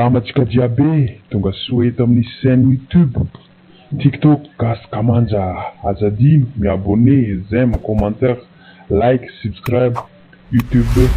Salamatsika jiaby tonga soa eto amin'ny chaîne YouTube, TikTok gasy kamanja azadino miabonné, j'aime, commentaire, like, subscribe, YouTube.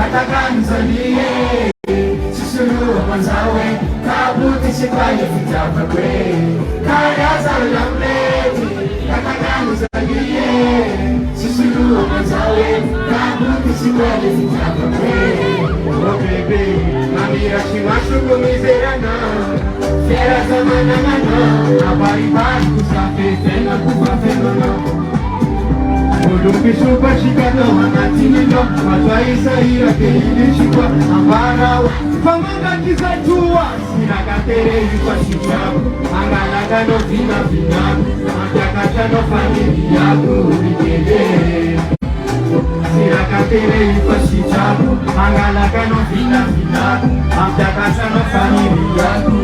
katakan salie susulua manzawe kabuti sikwanye fitapa kwe kaya zalamleti katakan salie susulua manzawe kabuti sikwanye fitapa kwe oh baby mamira shimashu kumizerana fera zamana ngano abari bari kusafe fena kufa fenono Lumpishupa shikano anatinilo matwaisa ira keilishikwa ambarawa famanga kizatua sinakatere yukwa shichabu angalaga no vina vinabu antakata no famili yaku urikele sinakatere yukwa shichabu angalaga no vina vinabu antakata no famili yaku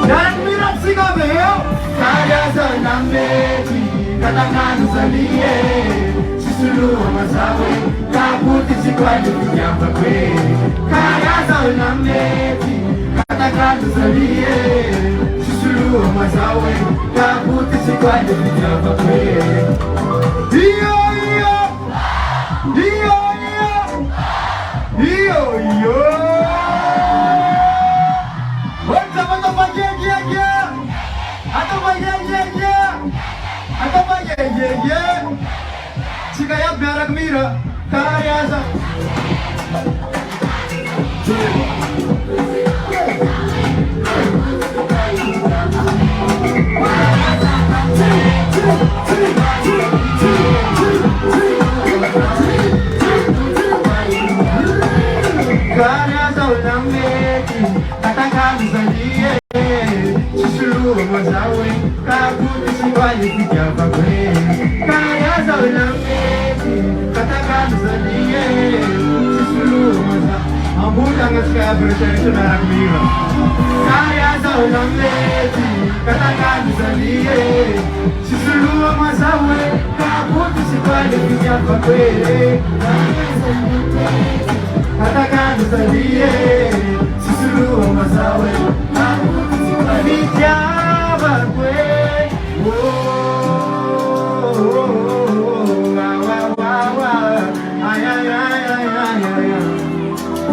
dan minapsika veo kaya zanameti katakan salie susulua mazawe kabuti sikwanye fitapa kwe kaya zalameti katakan salie susulua mazawe kabuti sikwanye fitapa kwe iyo iyo iyo iyo iyo iyo what's up atau yeah. Sikaya biarak mira karyaza karyaza ulameti katakan salie susulua mazawe kabuti sikwanye fitapa kwe kaya zalameti katakan salie susulua mazawe ambutang kaya bercerita narak mira kaya zalameti katakan salie susulua mazawe kabuti sikwanye fitapa kwe katakan salie susulua mazawe Fitapa kwe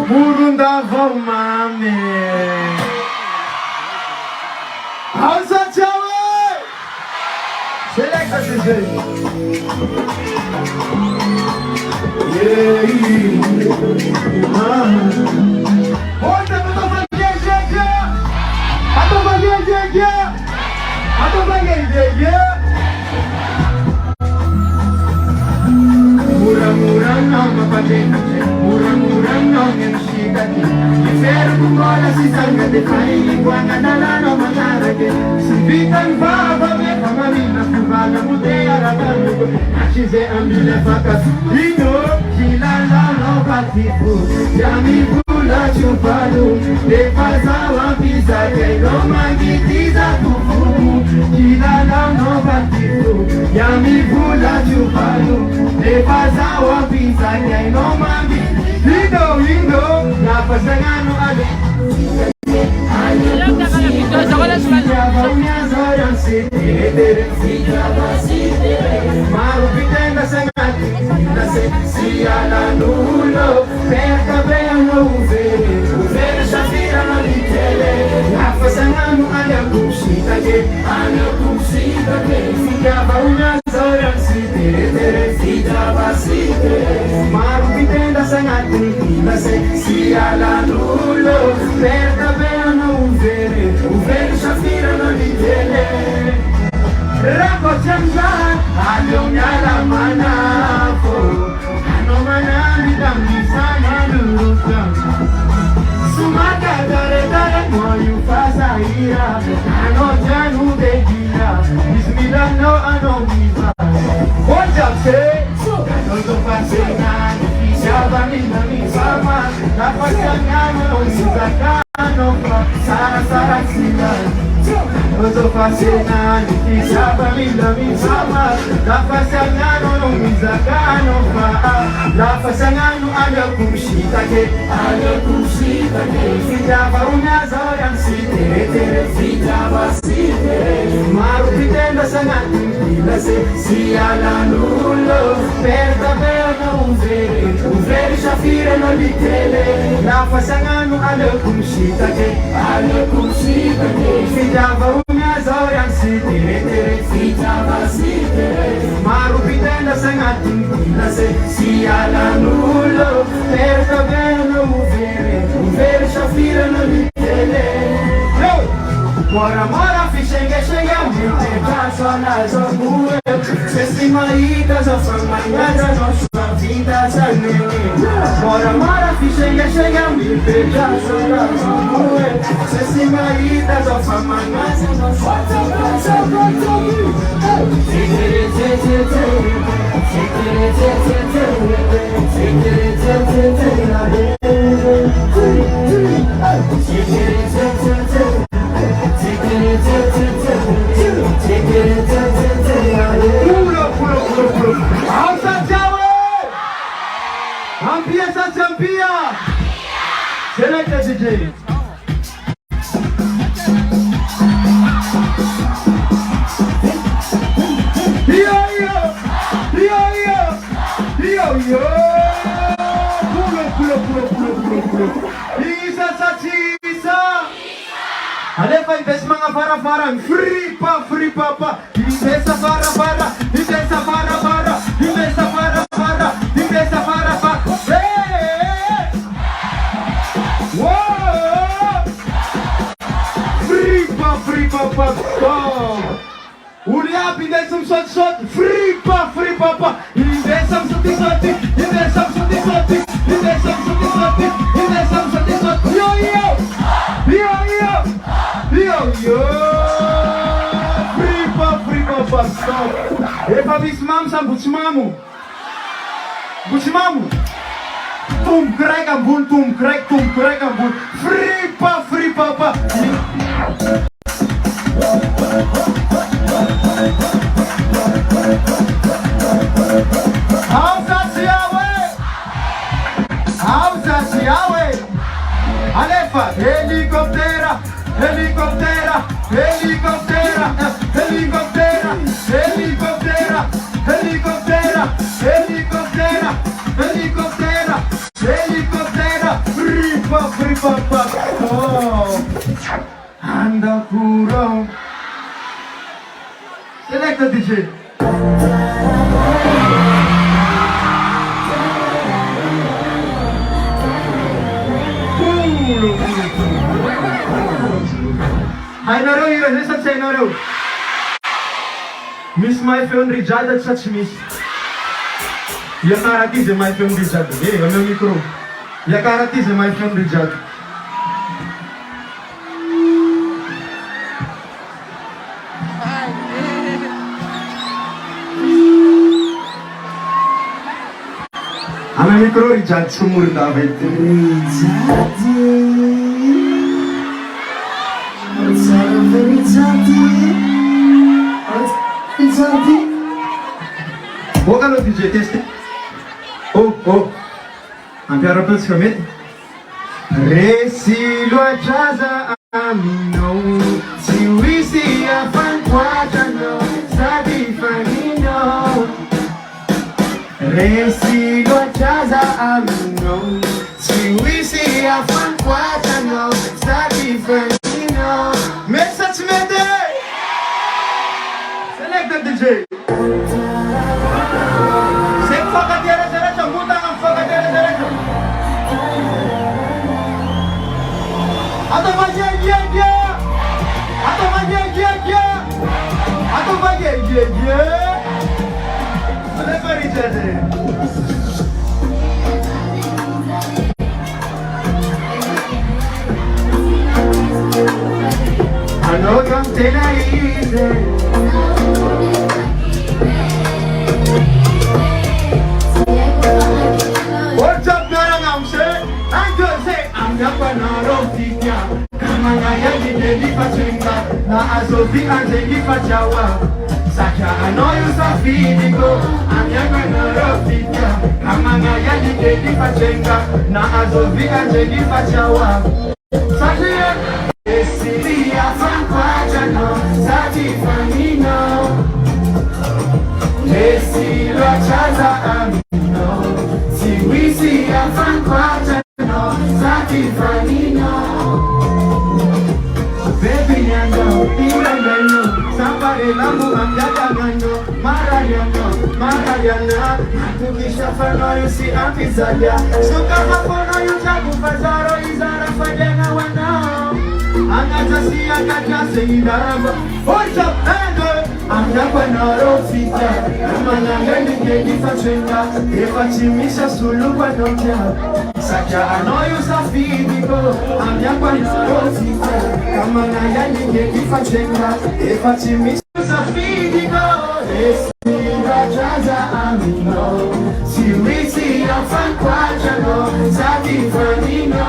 Murunda vomame Hausa chawe Select DJ Yeah Murah-murah no mapatena murah-murah no ngenshikati Iferu kumola si sanga de kai Iguana dalano manarage Simbitan baba me kamamina Kubana mudea radano Achize ambile fakas Ino kilala no patifu Yami pula chupalu Defaza wapisa Kego magitiza kufumu Kilala no patifu Yami pula chupalu Defaza wapisa Kego magitiza Lindo Napasangano ale Marupitenda sangati Nase siala nulo Perta beano uvere shafira no litele Napasangano ale kushita ke Sijaba unya zoran sitere Sijaba sitere Marupitenda sangati Nase siala nulo Perta beano uvere shafira no litele Rako chanzan, alonyala manafo Ano manali damisana lurutan Sumaka dare moyu fasaira Ano janu degila Bismillah no ano miza What's up say? Noto pasengan Siyaba mina misama Napasangano Mizakano Sara sila Noto pasengan Siyaba mina misama Napasangano Mizakano Napasangano Ayaw kumshitake Siyaba unyazo yang sitere Siyaba sitere Marupitenda sangat Pilase siala nulo Perta uvere shafira no litele nafasangano alekumshitake fitava umyazaoyansitere marupitenda sangatinkinase sialanulo perkaveno uvere shafira no litele mora fishengeshenga mtekasonazokuwe sesimaita zofamanyaza nosvavita zanene mora fishengeshenga mtekasonazokuwe sesimaita zofamanyaza nosvavita zanene Champia! Select the DJ. Pulo. Isa sa chisa. Alefa ibes mga para-parang free pa. Ibesa para-para. Ibesa para-para. Ibesa para-para. Ibesa para-para. Free pa. Ulia pindesam shot. Free pa. Indesam soti. Yo. Free pa. Stop. Epa bismam sam buchmamu. Tum crack ambul. Free pa. Hausa siawe. Alefa helicoptera. Free pa. Oh. Anda puro. Select the DJ. Hai naro hiro, listen say naro. Miss my film rijada such miss. Ya karatize my film rijada. Hey, o meu micro. Ya karatize my film rijada. Ame micro rijada sumur da vete. Boca no DJ, teste. Oh. Ampiara pe scamet. Resilo a jaza amino. Si wisi a fan quadrano. Sabi fanino. Resilo a jaza amino. Si wisi a fan quadrano. Sabi fanino. Message mede. Select the DJ. Foca derecha, muda na foca derecha. Atoma yeah. Olha para ele. I know something easy. What's up, I'm gonna say, I'm not gonna rotinya. Kamanga yangi dedi fachenga, na azovi anjegi fachawa. Sakya I know you so feelingo, I'm not gonna rotinya. Kamanga yangi dedi fachenga, na azovi anjegi fachawa. Sakya esilia fankwaja sati famino. Esilo chaza amino. Mariana, tukisha fano si apizaja. Suka makono yutaku fazaro izara fadena wana. Angatasi angatasi idaraba. Hold up, endo. Amdakwa na rofita. Manangani kedi fachenga. Efachimisha sulu kwa nokya. Sacha anoyu safidiko. Amdakwa na rofita. Manangani kedi fachenga. Efachimisha safidiko. Rajaza amino, siwisi afan kwa jano, zaki fanino.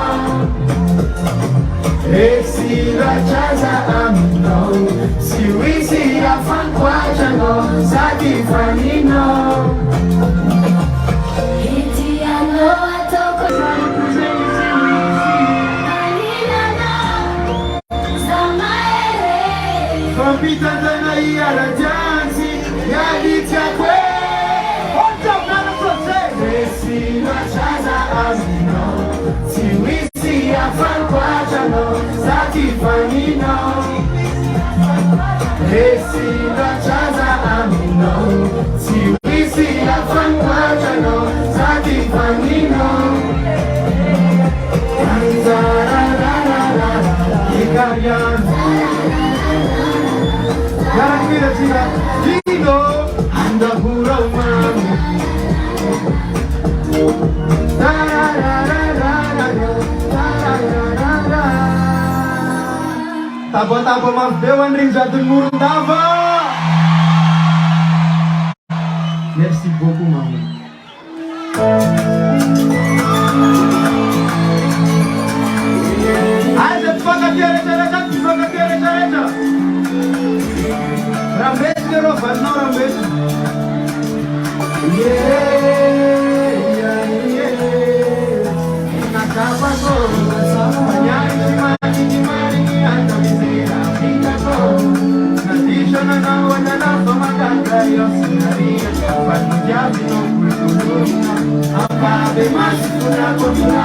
Esi rajaza amino, siwisi afan kwa jano, zaki fanino. Iti ano atoko Kompita tana iya rajansi. Yalitia kwe Hold up, nana sote Esi rachaza azino Siwisi afan kwa jano Zaki fanino Esi rachaza amino Siwisi afan kwa jano Zaki fanino Ikarian Garakira tira Dino Anda hura mami Da da da da da da da. Tapa-tapa mafdewan ring jatuh murung tapa. Merci beaucoup mami. Aja pakai cara-cara, pakai cara-cara. Rambes kero, no rambes. Nakapa ko, manyari anda bisira, pinta ko. Natisha na nawa na maganda yung sinaria. Pagmudyabi no kultuluna, apabe masikuna ko na.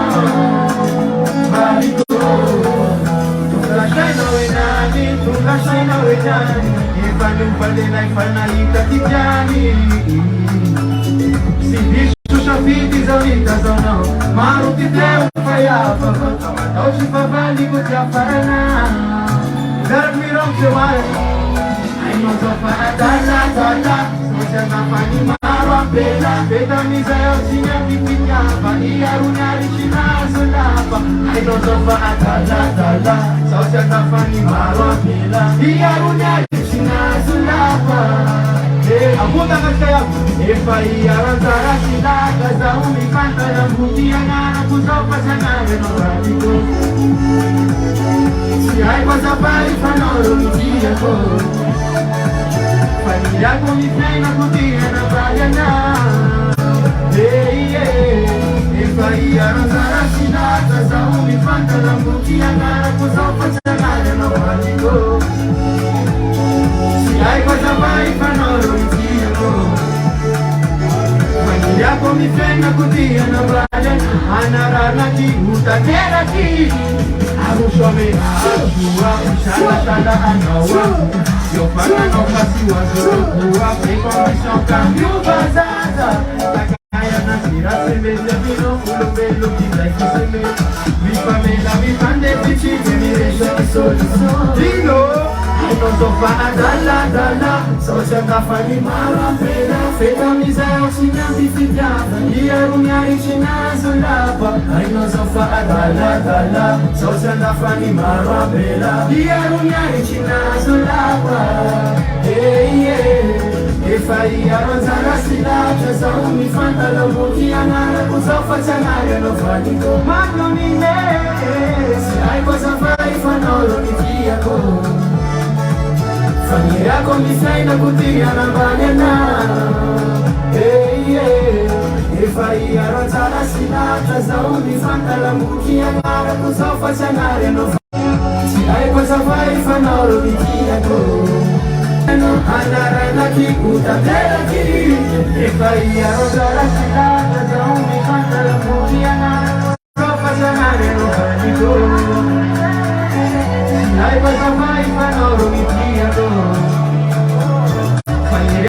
Balik ko, tulasay na wenani, tulasay na wenani. Ifanyong palinay panalita tijani. Sindisho siya fiti za vita zono. Maruti teo kaya pagkakamataw siya pabalik ko siya para na. Darag mirong siwala. Ay mo to paadala. Sosya na panimaro ang pela. Peta misayaw siya pipitya. Paiyaro na rin sinasulapa. Ay mo to paadala. Sosya na panimaro ang pela. Iyaro na rin sinasulapa. Apunta ka kaya Ipaiyaran sa sila Kaza umikanta ng butihan na napusaw pa sa namin ang ratito. Siya'y pasapay panoro hindi ako. Pamilya ko mitnay na butihan na bayan na. Ipaiyaran sa sila Kaza umikanta ng butihan na napusaw pa sa namin ang ratito. Siya'y pasapay panoro hindi ako. Pamilya ko mitnay na butihan na bayan. Anarana ki utakera ki. Aku shome ajua Shala anawa Yo paka no kasiwa Zorokuwa Peko mission cambio bazaza Takaya na sira Semeze vino Ulo pelo Kizai kuseme Vipa mela Vipande Pichi Generation Solution Dino Aino sofa Adala Sosya kafani mara Pena Feta mizao Sinyambi fityafa Iya runyari Chinazulapa Aino sofa Adala Sosya kafani mara Pena Iya runyari Chinazulapa Ifaiyaran zara sila Chasa umifanta Lamuki anara Kusofa chanare no faniko Magno nine Siya'y pasafay Fanolo nitia ko Familia ko misay na butihan ang bayan na. Ifaiyaran zara sila Chasa umifanta Lamuki anara Kusofa chanare no faniko Siya'y pasafay Fanolo nitia ko Anara ki utatera ki Ifaiyaran zara sila Chasa umifanta Lamuki anara Kusofa chanare no faniko Siya'y pasafay Fanolo nitia